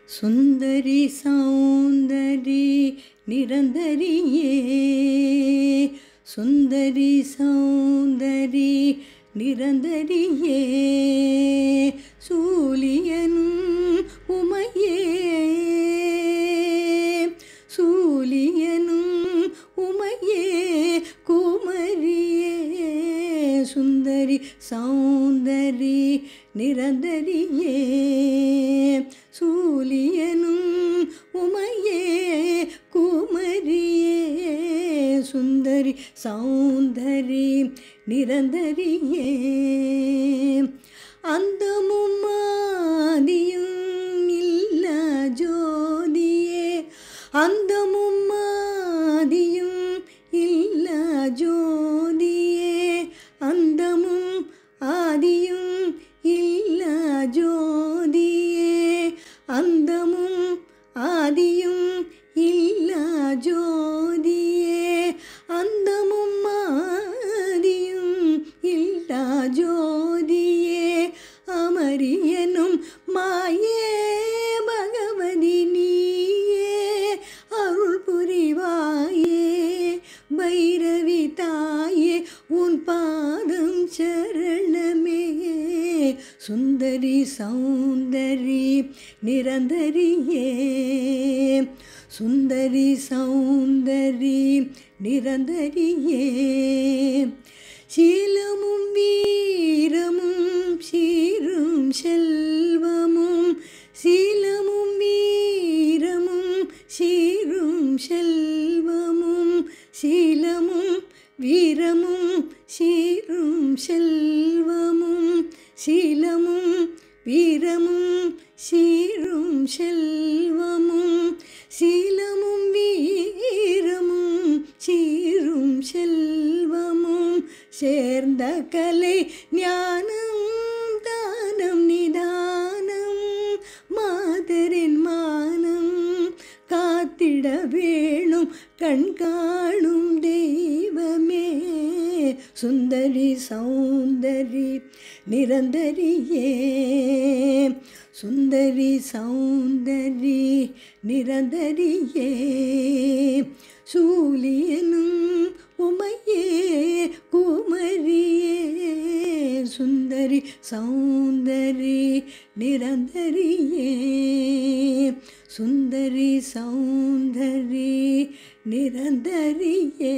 சுந்தரி சௌந்தரி நிரந்தரியே சுந்தரி சௌந்தரி நிரந்தரியே சூலியனும் உமையே சூலியனும் உமையே குமரியே சுந்தரி சௌந்தரி நிரந்தரியே சூலியனும் உமையே குமரியே சுந்தரி சௌந்தரி நிரந்தரியே அந்தமும் ஆதியும் இல்ல ஜோதியே அந்தமும் ஆதியும் இல்ல ஜோதியே அந்தமும் ஆதியும் இல்ல ஜோதியே அந்தமும் ஆதியும் இல்ல ஜோதியே அந்தமும் ஆதியும் இல்ல ஜோதியே அமரியனும் மாயே பகவதி நீயே அருள் புரிவாயே பைரவி தாயே உன் பாதம் சரணமே சுந்தரி சௌந்தரி நிரந்தரியே சுந்தரி சௌந்தரி நிரந்தரியே சீலமும் வீரமும் சீரும் செல்வமும் சீலமும் வீரமும் சீரும் செல்வமும் சீலமும் வீரமும் சீரும் செல்வமும் சீலமும் வீரமும் சீரும் செல்வமும் சீலமும் வீரமும் சீரும் செல்வமும் சேர்ந்த கலை ஞானம் தானம் நிதானம் மாதரின் மானம் காத்திட வேணும் கண்காணும் தெய்வமே சுந்தரி சௌந்தரி நிரந்தரியே சுந்தரி சௌந்தரி நிரந்தரியே சூலியனும் உமையே குமரியே சுந்தரி சௌந்தரி நிரந்தரியே சுந்தரி சௌந்தரி நிரந்தரியே